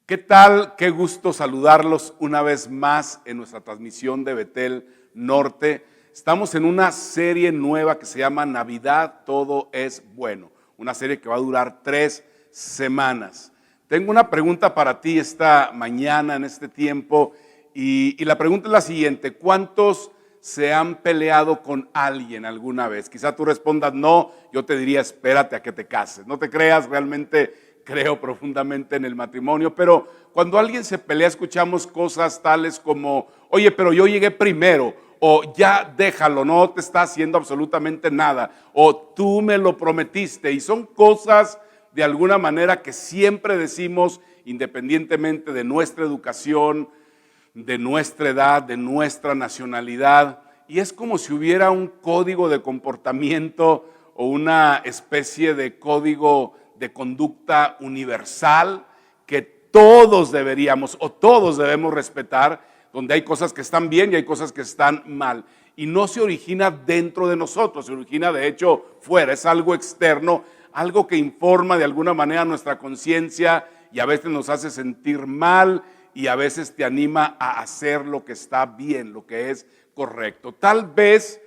¿Qué tal? Qué gusto saludarlos una vez más en nuestra transmisión de Betel Norte. Estamos en una serie nueva que se llama Navidad, todo es bueno. Una serie que va a durar 3 semanas. Tengo una pregunta para ti esta mañana, en este tiempo, y la pregunta es la siguiente: ¿cuántos se han peleado con alguien alguna vez? Quizá tú respondas no, yo te diría espérate a que te cases. No te creas, realmente creo profundamente en el matrimonio, pero cuando alguien se pelea escuchamos cosas tales como: oye, pero yo llegué primero, o ya déjalo, no te está haciendo absolutamente nada, o tú me lo prometiste. Y son cosas de alguna manera que siempre decimos, independientemente de nuestra educación, de nuestra edad, de nuestra nacionalidad, y es como si hubiera un código de comportamiento o una especie de código de conducta universal que todos deberíamos o todos debemos respetar, donde hay cosas que están bien y hay cosas que están mal. Y no se origina dentro de nosotros, se origina de hecho fuera, es algo externo, algo que informa de alguna manera nuestra conciencia y a veces nos hace sentir mal y a veces te anima a hacer lo que está bien, lo que es correcto. Tal vez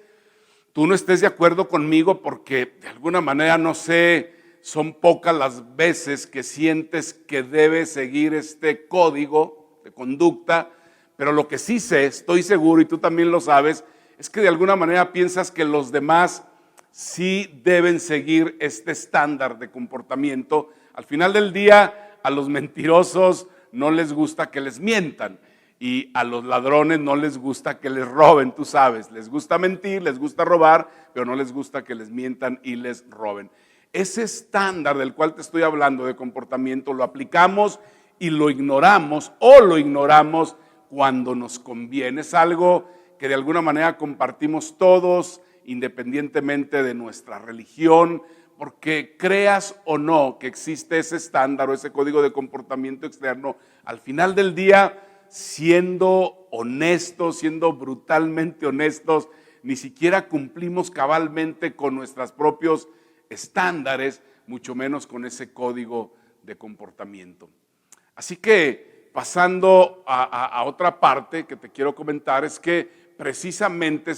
tú no estés de acuerdo conmigo porque de alguna manera, no sé, son pocas las veces que sientes que debes seguir este código de conducta, pero lo que sí sé, estoy seguro y tú también lo sabes, es que de alguna manera piensas que los demás sí deben seguir este estándar de comportamiento. Al final del día, a los mentirosos no les gusta que les mientan y a los ladrones no les gusta que les roben, tú sabes, les gusta mentir, les gusta robar, pero no les gusta que les mientan y les roben. Ese estándar del cual te estoy hablando de comportamiento lo aplicamos y lo ignoramos o lo ignoramos cuando nos conviene. Es algo que de alguna manera compartimos todos, independientemente de nuestra religión, porque creas o no que existe ese estándar o ese código de comportamiento externo, al final del día, siendo honestos, siendo brutalmente honestos, ni siquiera cumplimos cabalmente con nuestros propios estándares, mucho menos con ese código de comportamiento. Así que pasando a otra parte que te quiero comentar, es que precisamente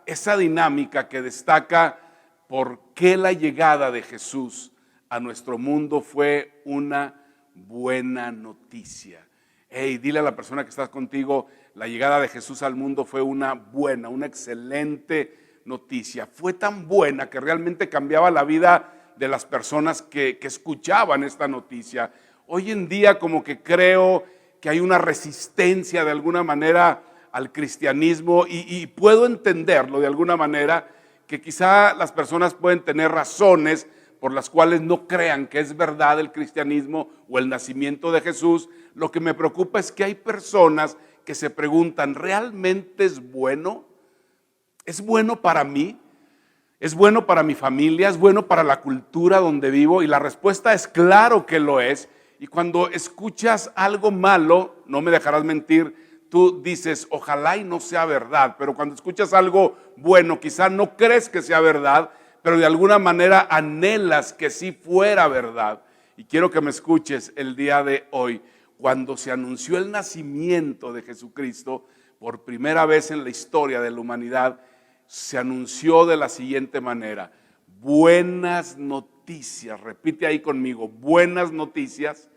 esa dinámica que destaca por qué la llegada de Jesús a nuestro mundo fue una buena noticia. Hey, dile a la persona que está contigo: la llegada de Jesús al mundo fue una buena, una excelente noticia. Fue tan buena que realmente cambiaba la vida de las personas que escuchaban esta noticia. Hoy en día como que creo que hay una resistencia de alguna manera al cristianismo y puedo entenderlo de alguna manera, que quizá las personas pueden tener razones por las cuales no crean que es verdad el cristianismo o el nacimiento de Jesús. Lo que me preocupa es que hay personas que se preguntan: ¿realmente es bueno? ¿Es bueno para mí? ¿Es bueno para mi familia? ¿Es bueno para la cultura donde vivo? Y la respuesta es claro que lo es. Y cuando escuchas algo malo, no me dejarás mentir, tú dices: ojalá y no sea verdad. Pero cuando escuchas algo bueno, quizá no crees que sea verdad, pero de alguna manera anhelas que sí fuera verdad. Y quiero que me escuches el día de hoy. Cuando se anunció el nacimiento de Jesucristo, por primera vez en la historia de la humanidad, se anunció de la siguiente manera: buenas noticias. Repite ahí conmigo: buenas noticias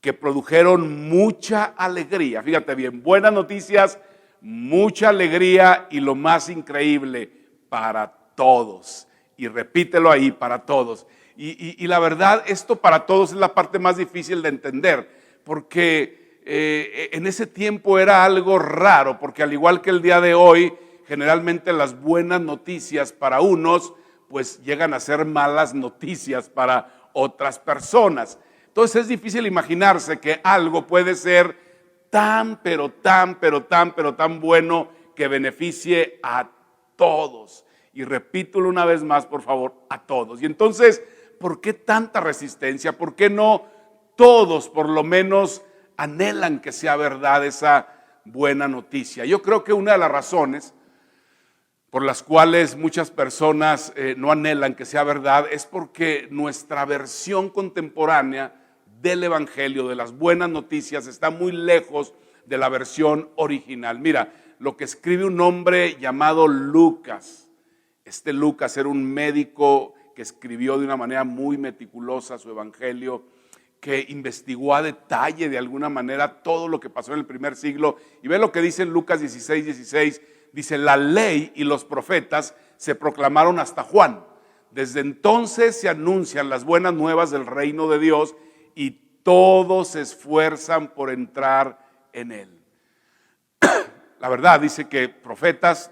que produjeron mucha alegría. Fíjate bien, buenas noticias, mucha alegría y lo más increíble, para todos. Y repítelo ahí: para todos. Y la verdad, esto para todos es la parte más difícil de entender, porque en ese tiempo era algo raro, porque al igual que el día de hoy, generalmente las buenas noticias para unos pues llegan a ser malas noticias para otras personas. Entonces es difícil imaginarse que algo puede ser tan bueno que beneficie a todos. Y repítelo una vez más, por favor: a todos. Y entonces, ¿por qué tanta resistencia? ¿Por qué no todos por lo menos anhelan que sea verdad esa buena noticia? Yo creo que una de las razones por las cuales muchas personas no anhelan que sea verdad es porque nuestra versión contemporánea del Evangelio, de las buenas noticias, está muy lejos de la versión original. Mira, lo que escribe un hombre llamado Lucas. Este Lucas era un médico que escribió de una manera muy meticulosa su Evangelio, que investigó a detalle de alguna manera todo lo que pasó en el primer siglo. Y ve lo que dice en Lucas 16:16, dice: la ley y los profetas se proclamaron hasta Juan. Desde entonces se anuncian las buenas nuevas del reino de Dios y todos se esfuerzan por entrar en él. La verdad dice que profetas,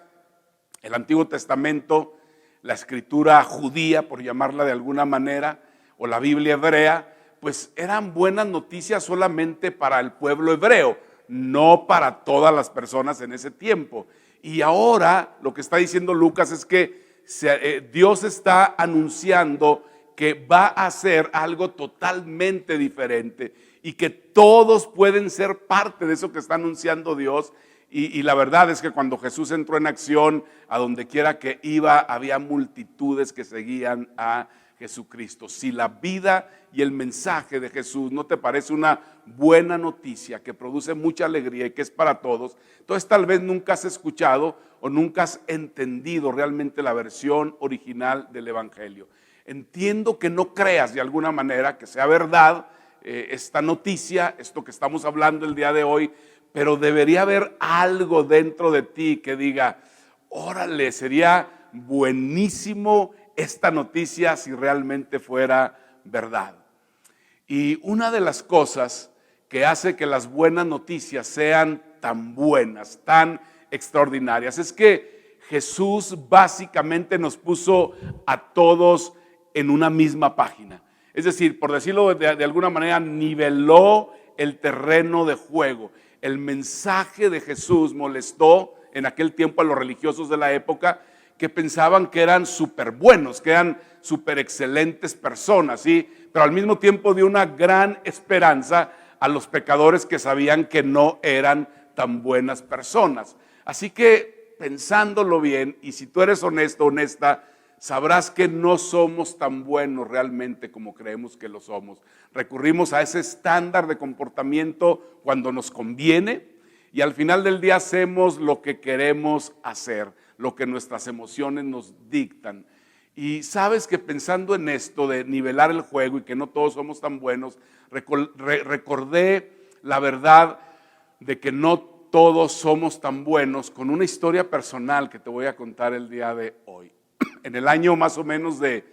el Antiguo Testamento, la escritura judía, por llamarla de alguna manera, o la Biblia hebrea, pues eran buenas noticias solamente para el pueblo hebreo, no para todas las personas en ese tiempo. Y ahora lo que está diciendo Lucas es que Dios está anunciando que va a hacer algo totalmente diferente y que todos pueden ser parte de eso que está anunciando Dios. Y la verdad es que cuando Jesús entró en acción, a donde quiera que iba, había multitudes que seguían a Jesucristo. Si la vida y el mensaje de Jesús no te parece una buena noticia que produce mucha alegría y que es para todos, entonces tal vez nunca has escuchado o nunca has entendido realmente la versión original del Evangelio. Entiendo que no creas de alguna manera que sea verdad esta noticia, esto que estamos hablando el día de hoy, pero debería haber algo dentro de ti que diga: órale, sería buenísimo esta noticia si realmente fuera verdad. Y una de las cosas que hace que las buenas noticias sean tan buenas, tan extraordinarias, es que Jesús básicamente nos puso a todos en una misma página. Es decir, por decirlo de alguna manera, niveló el terreno de juego. El mensaje de Jesús molestó en aquel tiempo a los religiosos de la época, que pensaban que eran súper buenos, que eran súper excelentes personas, ¿sí? Pero al mismo tiempo dio una gran esperanza a los pecadores que sabían que no eran tan buenas personas. Así que, pensándolo bien, y si tú eres honesto, honesta, sabrás que no somos tan buenos realmente como creemos que lo somos. Recurrimos a ese estándar de comportamiento cuando nos conviene y al final del día hacemos lo que queremos hacer, lo que nuestras emociones nos dictan. Y sabes que pensando en esto de nivelar el juego y que no todos somos tan buenos, recordé la verdad de que no todos somos tan buenos con una historia personal que te voy a contar el día de hoy. En el año más o menos de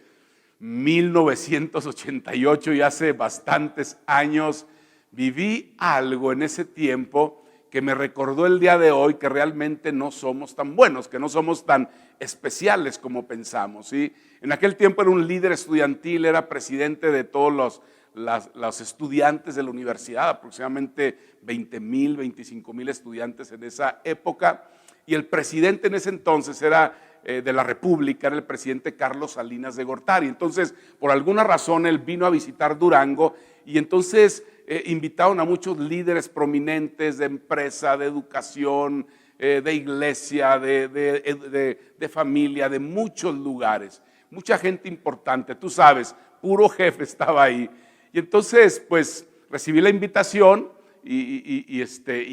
1988, y hace bastantes años, viví algo en ese tiempo que me recordó el día de hoy que realmente no somos tan buenos, que no somos tan especiales como pensamos, ¿sí? En aquel tiempo era un líder estudiantil, era presidente de todos los estudiantes de la universidad, aproximadamente 20,000, 25,000 estudiantes en esa época, y el presidente en ese entonces era de la República, era el presidente Carlos Salinas de Gortari. Entonces, por alguna razón, él vino a visitar Durango y entonces invitaron a muchos líderes prominentes de empresa, de educación, de iglesia, de familia, de muchos lugares. Mucha gente importante, tú sabes, puro jefe estaba ahí. Y entonces, pues, recibí la invitación y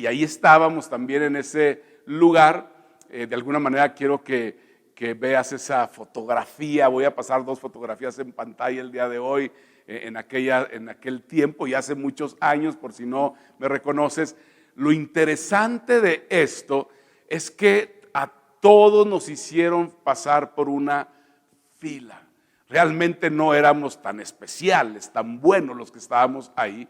ahí estábamos también en ese lugar. De alguna manera quiero que veas esa fotografía. Voy a pasar 2 fotografías en pantalla el día de hoy, en aquel tiempo y hace muchos años, por si no me reconoces. Lo interesante de esto es que a todos nos hicieron pasar por una fila. Realmente no éramos tan especiales, tan buenos los que estábamos ahí.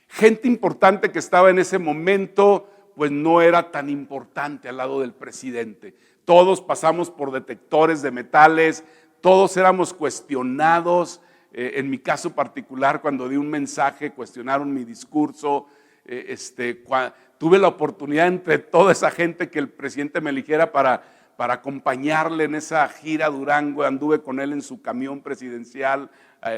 Gente importante que estaba en ese momento, pues no era tan importante al lado del presidente. Todos pasamos por detectores de metales, todos éramos cuestionados. En mi caso particular, cuando di un mensaje, cuestionaron mi discurso. Tuve la oportunidad entre toda esa gente que el presidente me eligiera para acompañarle en esa gira a Durango. Anduve con él en su camión presidencial,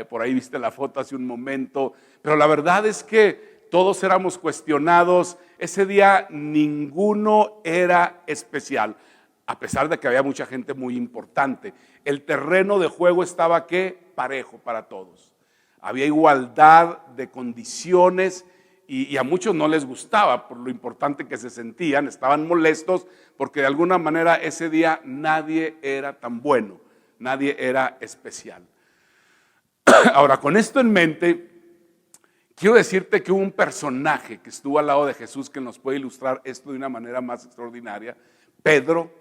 por ahí viste la foto hace un momento. Pero la verdad es que todos éramos cuestionados. Ese día ninguno era especial, a pesar de que había mucha gente muy importante. El terreno de juego estaba, ¿qué? Parejo para todos. había igualdad de condiciones y a muchos no les gustaba por lo importante que se sentían, estaban molestos porque de alguna manera ese día nadie era tan bueno, nadie era especial. Ahora, con esto en mente, quiero decirte que hubo un personaje que estuvo al lado de Jesús que nos puede ilustrar esto de una manera más extraordinaria. Pedro,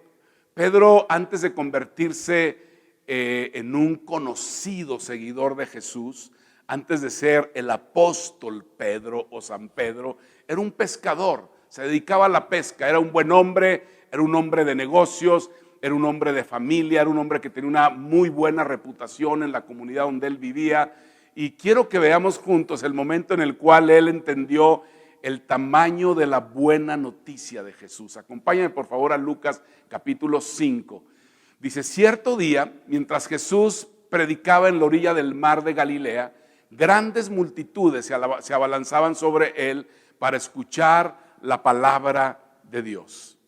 antes de convertirse en un conocido seguidor de Jesús, antes de ser el apóstol Pedro o San Pedro, era un pescador, se dedicaba a la pesca, era un buen hombre, era un hombre de negocios, era un hombre de familia, era un hombre que tenía una muy buena reputación en la comunidad donde él vivía. Y quiero que veamos juntos el momento en el cual él entendió el tamaño de la buena noticia de Jesús. Acompáñame por favor a Lucas capítulo 5. Dice, cierto día, mientras Jesús predicaba en la orilla del mar de Galilea, grandes multitudes se abalanzaban sobre él para escuchar la palabra de Dios.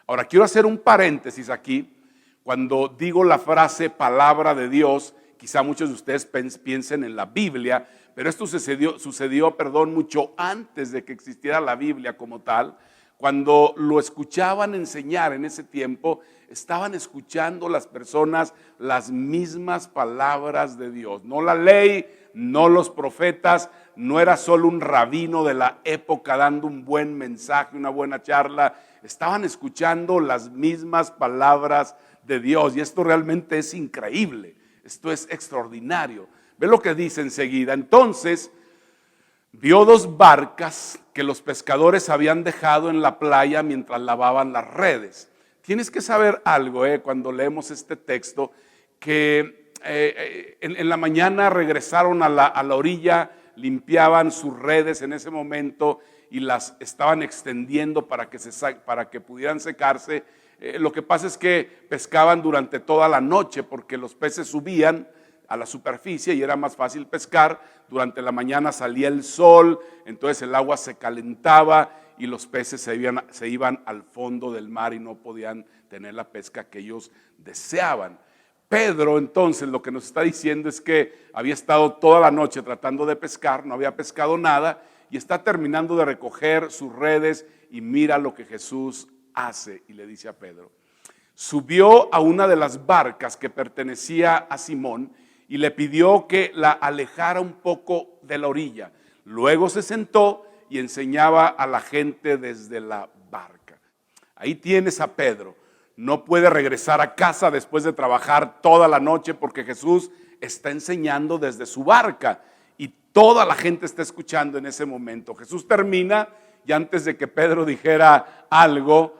Ahora, quiero hacer un paréntesis aquí. Cuando digo la frase palabra de Dios, quizá muchos de ustedes piensen en la Biblia, pero esto sucedió, mucho antes de que existiera la Biblia como tal. Cuando lo escuchaban enseñar en ese tiempo, estaban escuchando las personas las mismas palabras de Dios. No la ley, no los profetas, no era solo un rabino de la época dando un buen mensaje, una buena charla. Estaban escuchando las mismas palabras de Dios y esto realmente es increíble. Esto es extraordinario. Ve lo que dice enseguida. Entonces vio 2 barcas que los pescadores habían dejado en la playa mientras lavaban las redes. Tienes que saber algo cuando leemos este texto, que en la mañana regresaron a la orilla, limpiaban sus redes en ese momento y las estaban extendiendo para que pudieran secarse. Lo que pasa es que pescaban durante toda la noche porque los peces subían a la superficie y era más fácil pescar. Durante la mañana salía el sol, entonces el agua se calentaba y los peces se iban al fondo del mar y no podían tener la pesca que ellos deseaban. Pedro entonces lo que nos está diciendo es que había estado toda la noche tratando de pescar, no había pescado nada y está terminando de recoger sus redes y mira lo que Jesús hace y le dice a Pedro. Subió a una de las barcas que pertenecía a Simón y le pidió que la alejara un poco de la orilla. Luego se sentó y enseñaba a la gente desde la barca. Ahí tienes a Pedro. No puede regresar a casa después de trabajar toda la noche porque Jesús está enseñando desde su barca y toda la gente está escuchando en ese momento. Jesús termina y antes de que Pedro dijera algo,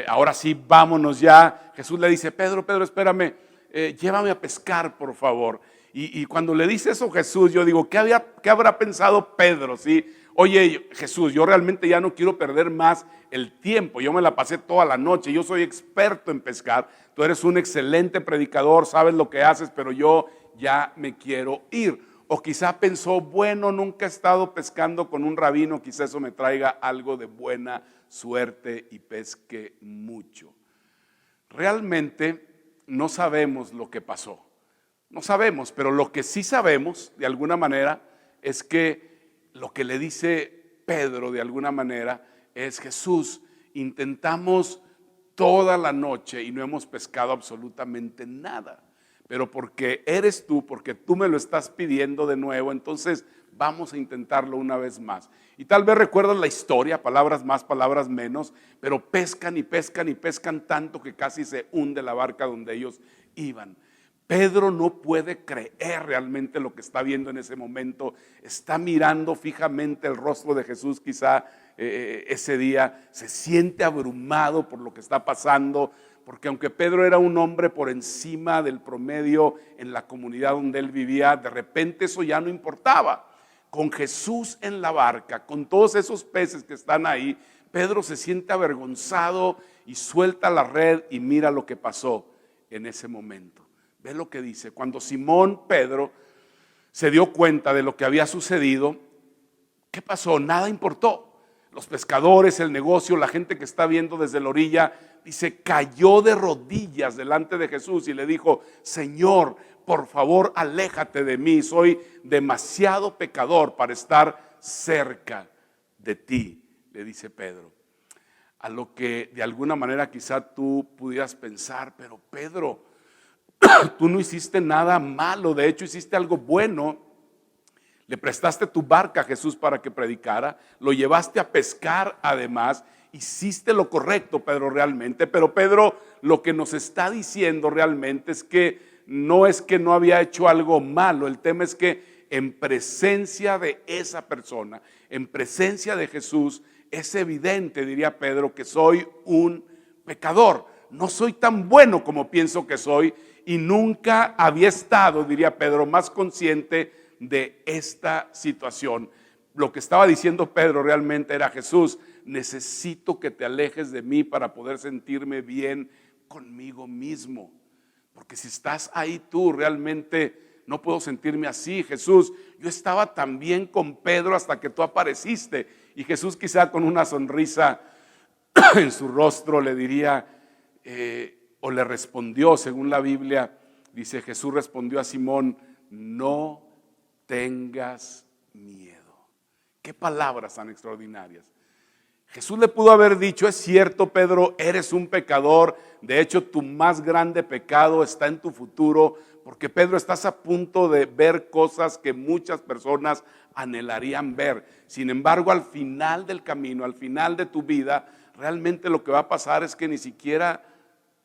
ahora sí, vámonos ya. Jesús le dice, Pedro, espérame, llévame a pescar, por favor. Y cuando le dice eso Jesús, yo digo, ¿qué habrá pensado Pedro? ¿Sí? Oye, Jesús, yo realmente ya no quiero perder más el tiempo. Yo me la pasé toda la noche, yo soy experto en pescar. Tú eres un excelente predicador, sabes lo que haces, pero yo ya me quiero ir. O quizá pensó, bueno, nunca he estado pescando con un rabino, quizá eso me traiga algo de buena suerte y pesque mucho. Realmente no sabemos lo que pasó. No sabemos, pero lo que sí sabemos de alguna manera es que lo que le dice Pedro de alguna manera es, Jesús, intentamos toda la noche y no hemos pescado absolutamente nada, pero porque eres tú, porque tú me lo estás pidiendo de nuevo, entonces vamos a intentarlo una vez más. Y tal vez recuerdas la historia, palabras más, palabras menos, pero pescan y pescan y pescan tanto que casi se hunde la barca donde ellos iban. Pedro no puede creer realmente lo que está viendo en ese momento. Está mirando fijamente el rostro de Jesús quizá ese día. Se siente abrumado por lo que está pasando, porque aunque Pedro era un hombre por encima del promedio en la comunidad donde él vivía, de repente eso ya no importaba. Con Jesús en la barca, con todos esos peces que están ahí, Pedro se siente avergonzado y suelta la red y mira lo que pasó en ese momento. Ve lo que dice, cuando Simón Pedro se dio cuenta de lo que había sucedido, ¿qué pasó? Nada importó. los pescadores, el negocio, la gente que está viendo desde la orilla, dice, cayó de rodillas delante de Jesús y le dijo, Señor, por favor, aléjate de mí, soy demasiado pecador para estar cerca de ti, le dice Pedro. A lo que de alguna manera quizá tú pudieras pensar, pero Pedro, tú no hiciste nada malo, de hecho hiciste algo bueno. Le prestaste tu barca a Jesús para que predicara, lo llevaste a pescar además, hiciste lo correcto, Pedro, realmente. Pero Pedro lo que nos está diciendo realmente es que no había hecho algo malo, el tema es que en presencia de esa persona, en presencia de Jesús, es evidente, diría Pedro, que soy un pecador. No soy tan bueno como pienso que soy y nunca había estado, diría Pedro, más consciente de esta situación. Lo que estaba diciendo Pedro realmente era, Jesús, necesito que te alejes de mí para poder sentirme bien conmigo mismo. Porque si estás ahí tú, realmente no puedo sentirme así. Jesús, yo estaba tan bien con Pedro hasta que tú apareciste. Y Jesús quizá con una sonrisa en su rostro le diría, o le respondió, según la Biblia, dice, Jesús respondió a Simón, no tengas miedo. Qué palabras tan extraordinarias. Jesús le pudo haber dicho, es cierto, Pedro, eres un pecador. De hecho, tu más grande pecado está en tu futuro, porque Pedro, estás a punto de ver cosas que muchas personas anhelarían ver. Sin embargo, al final del camino, al final de tu vida, realmente lo que va a pasar es que ni siquiera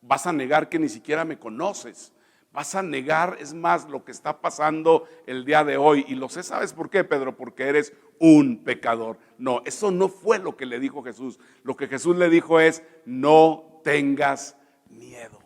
vas a negar que ni siquiera me conoces. Vas a negar, es más, lo que está pasando el día de hoy. Y lo sé, ¿sabes por qué, Pedro? Porque eres un pecador. No, eso no fue lo que le dijo Jesús. Lo que Jesús le dijo es, no tengas miedo.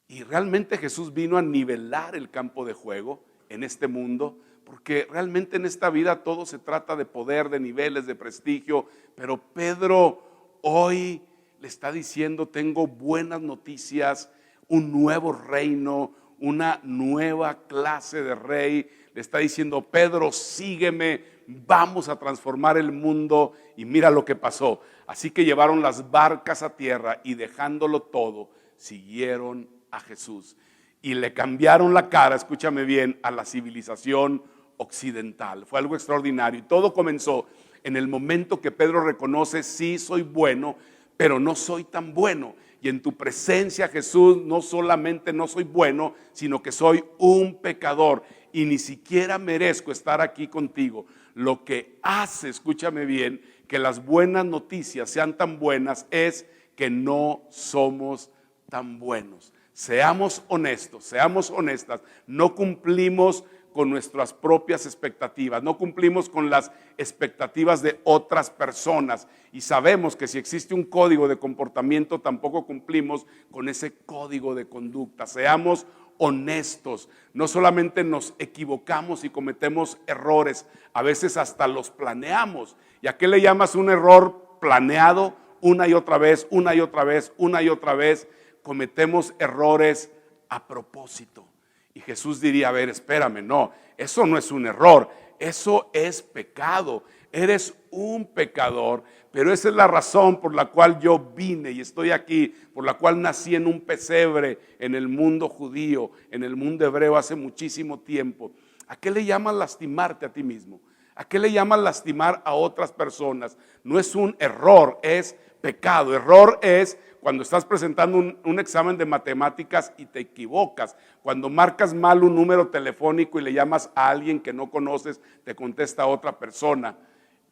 Y realmente Jesús vino a nivelar el campo de juego en este mundo, porque realmente en esta vida todo se trata de poder, de niveles, de prestigio. Pero Pedro hoy le está diciendo, tengo buenas noticias, un nuevo reino, una nueva clase de rey. Le está diciendo, Pedro, sígueme, vamos a transformar el mundo. Y mira lo que pasó. Así que llevaron las barcas a tierra y dejándolo todo, siguieron a Jesús. Y le cambiaron la cara, escúchame bien, a la civilización occidental. Fue algo extraordinario. Y todo comenzó en el momento que Pedro reconoce, sí, soy bueno, pero no soy tan bueno. Y en tu presencia, Jesús, no solamente no soy bueno, sino que soy un pecador y ni siquiera merezco estar aquí contigo. Lo que hace, escúchame bien, que las buenas noticias sean tan buenas es que no somos tan buenos. Seamos honestos, seamos honestas, no cumplimos con nuestras propias expectativas, no cumplimos con las expectativas de otras personas y sabemos que si existe un código de comportamiento tampoco cumplimos con ese código de conducta. Seamos honestos, no solamente nos equivocamos y cometemos errores, a veces hasta los planeamos. ¿Y a qué le llamas un error planeado? Una y otra vez, una y otra vez, una y otra vez cometemos errores a propósito. Y Jesús diría, a ver, espérame, no, eso no es un error, eso es pecado. Eres un pecador, pero esa es la razón por la cual yo vine y estoy aquí, por la cual nací en un pesebre en el mundo judío, en el mundo hebreo hace muchísimo tiempo. ¿A qué le llaman lastimarte a ti mismo? ¿A qué le llaman lastimar a otras personas? No es un error, es pecado. Error es cuando estás presentando un examen de matemáticas y te equivocas. Cuando marcas mal un número telefónico y le llamas a alguien que no conoces, te contesta otra persona.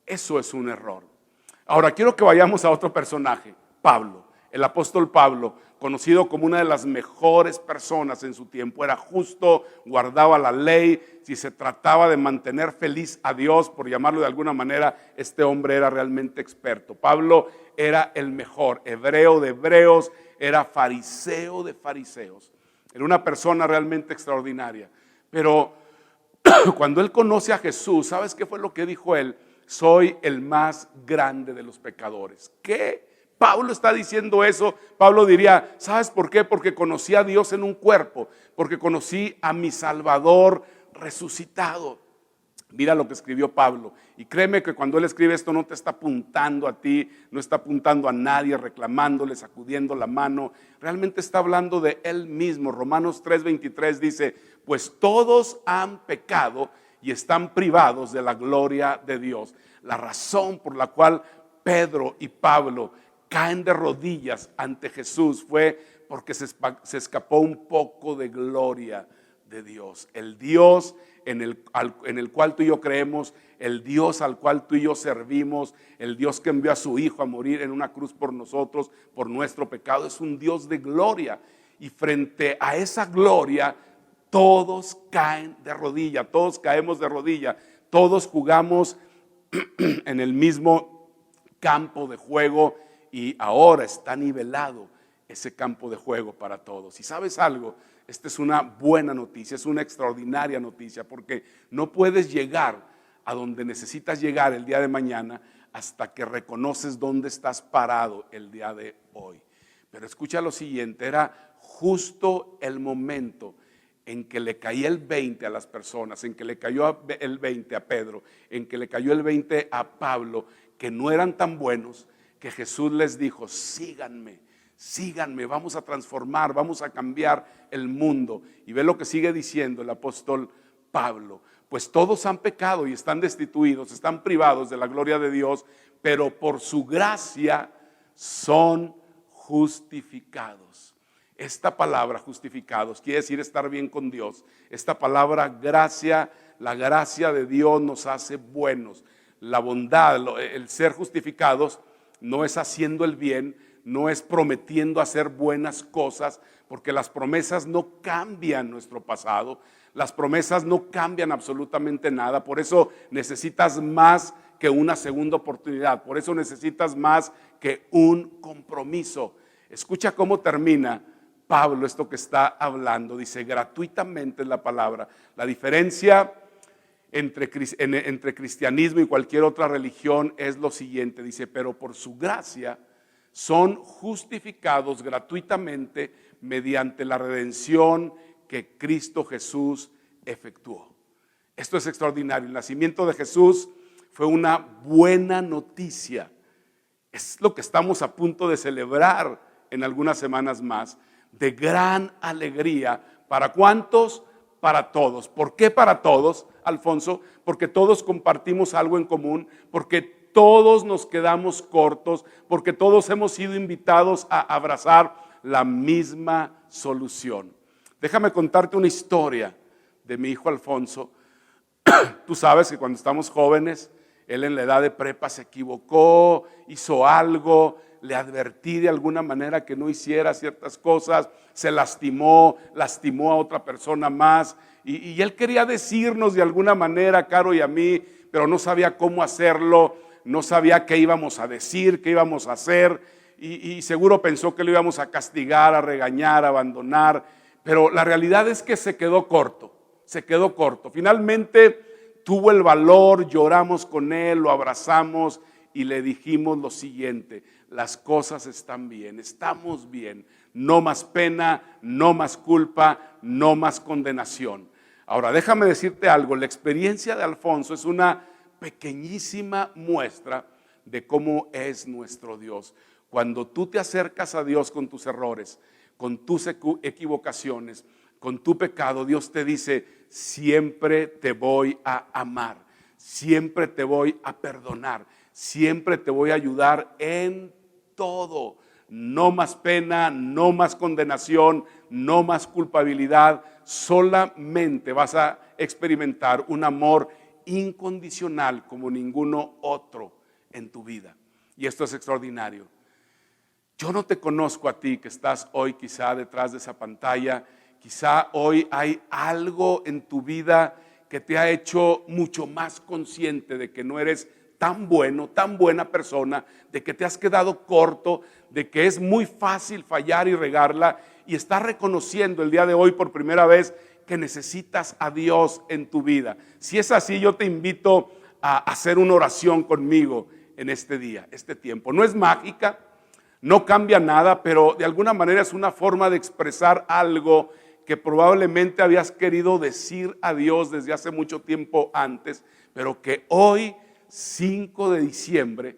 Eso es un error. Ahora quiero que vayamos a otro personaje, Pablo. El apóstol Pablo, conocido como una de las mejores personas en su tiempo, era justo, guardaba la ley. Si se trataba de mantener feliz a Dios, por llamarlo de alguna manera, este hombre era realmente experto. Pablo era el mejor, hebreo de hebreos, era fariseo de fariseos. Era una persona realmente extraordinaria. Pero cuando él conoce a Jesús, ¿sabes qué fue lo que dijo él? Soy el más grande de los pecadores. ¿Qué? Pablo está diciendo eso. Pablo diría, ¿sabes por qué? Porque conocí a Dios en un cuerpo, porque conocí a mi Salvador resucitado. Mira lo que escribió Pablo. Y créeme que cuando él escribe esto no te está apuntando a ti, no está apuntando a nadie, reclamándole, sacudiendo la mano. Realmente está hablando de él mismo. Romanos 3:23 dice, pues todos han pecado y están privados de la gloria de Dios. La razón por la cual Pedro y Pablo caen de rodillas ante Jesús fue porque se escapó un poco de gloria de Dios. El Dios en el cual tú y yo creemos, el Dios al cual tú y yo servimos, el Dios que envió a su Hijo a morir en una cruz por nosotros, por nuestro pecado, es un Dios de gloria. Y frente a esa gloria, todos caen de rodilla, todos caemos de rodilla, todos jugamos en el mismo campo de juego y ahora está nivelado ese campo de juego para todos. Y ¿sabes algo? Esta es una buena noticia, es una extraordinaria noticia, porque no puedes llegar a donde necesitas llegar el día de mañana hasta que reconoces dónde estás parado el día de hoy. Pero escucha lo siguiente, era justo el momento en que le caía el 20 a las personas, en que le cayó el 20 a Pedro, en que le cayó el 20 a Pablo, que no eran tan buenos, que Jesús les dijo, síganme, vamos a transformar, vamos a cambiar el mundo. Y ve lo que sigue diciendo el apóstol Pablo, pues todos han pecado y están destituidos, están privados de la gloria de Dios, pero por su gracia son justificados. Esta palabra justificados quiere decir estar bien con Dios. Esta palabra gracia, la gracia de Dios nos hace buenos. La bondad, el ser justificados no es haciendo el bien, no es prometiendo hacer buenas cosas, porque las promesas no cambian nuestro pasado, las promesas no cambian absolutamente nada. Por eso necesitas más que una segunda oportunidad, por eso necesitas más que un compromiso. Escucha cómo termina Pablo esto que está hablando, dice gratuitamente es la palabra. La diferencia entre cristianismo y cualquier otra religión es lo siguiente, dice, pero por su gracia son justificados gratuitamente mediante la redención que Cristo Jesús efectuó. Esto es extraordinario. El nacimiento de Jesús fue una buena noticia. Es lo que estamos a punto de celebrar en algunas semanas más, de gran alegría. ¿Para cuántos? Para todos. ¿Por qué para todos, Alfonso? Porque todos compartimos algo en común, porque todos nos quedamos cortos, porque todos hemos sido invitados a abrazar la misma solución. Déjame contarte una historia de mi hijo Alfonso. Tú sabes que cuando estamos jóvenes, él en la edad de prepa se equivocó, hizo algo, le advertí de alguna manera que no hiciera ciertas cosas, se lastimó a otra persona más y él quería decirnos de alguna manera, Caro y a mí, pero no sabía cómo hacerlo, no sabía qué íbamos a decir, qué íbamos a hacer y seguro pensó que lo íbamos a castigar, a regañar, a abandonar, pero la realidad es que se quedó corto. Finalmente tuvo el valor, lloramos con él, lo abrazamos y le dijimos lo siguiente: las cosas están bien, estamos bien, no más pena, no más culpa, no más condenación. Ahora déjame decirte algo, la experiencia de Alfonso es una pequeñísima muestra de cómo es nuestro Dios. Cuando tú te acercas a Dios con tus errores, con tus equivocaciones, con tu pecado, Dios te dice: siempre te voy a amar, siempre te voy a perdonar, siempre te voy a ayudar en todo. No más pena, no más condenación, no más culpabilidad. Solamente vas a experimentar un amor incondicional como ninguno otro en tu vida. Y esto es extraordinario. Yo no te conozco a ti que estás hoy quizá detrás de esa pantalla. Quizá hoy hay algo en tu vida que te ha hecho mucho más consciente de que no eres tan bueno, tan buena persona, de que te has quedado corto, de que es muy fácil fallar y regarla, y estás reconociendo el día de hoy por primera vez que necesitas a Dios en tu vida. Si es así, yo te invito a hacer una oración conmigo en este día, este tiempo. No es mágica, no cambia nada, pero de alguna manera es una forma de expresar algo que probablemente habías querido decir a Dios desde hace mucho tiempo antes, pero que hoy, 5 de diciembre,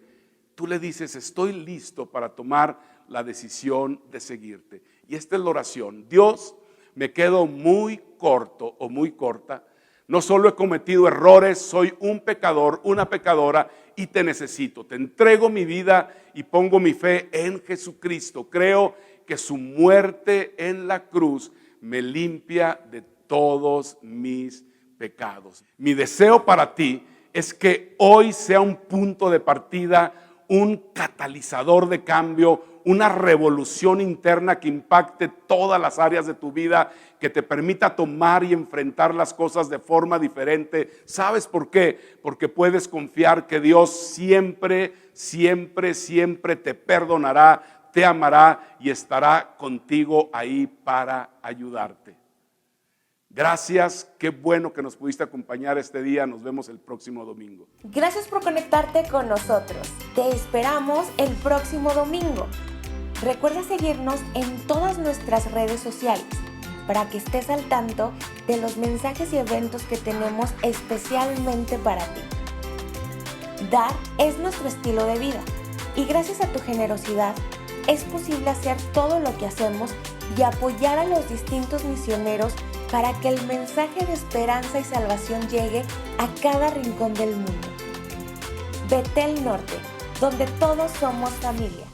tú le dices, estoy listo para tomar la decisión de seguirte. Y esta es la oración: Dios, me quedo muy corto o muy corta. No solo he cometido errores, soy un pecador, una pecadora y te necesito. Te entrego mi vida y pongo mi fe en Jesucristo. Creo que su muerte en la cruz me limpia de todos mis pecados. Mi deseo para ti es que hoy sea un punto de partida, un catalizador de cambio, una revolución interna que impacte todas las áreas de tu vida, que te permita tomar y enfrentar las cosas de forma diferente. ¿Sabes por qué? Porque puedes confiar que Dios siempre, siempre, siempre te perdonará, te amará y estará contigo ahí para ayudarte. Gracias, qué bueno que nos pudiste acompañar este día. Nos vemos el próximo domingo. Gracias por conectarte con nosotros. Te esperamos el próximo domingo. Recuerda seguirnos en todas nuestras redes sociales para que estés al tanto de los mensajes y eventos que tenemos especialmente para ti. Dar es nuestro estilo de vida y gracias a tu generosidad es posible hacer todo lo que hacemos y apoyar a los distintos misioneros para que el mensaje de esperanza y salvación llegue a cada rincón del mundo. Betel Norte, donde todos somos familia.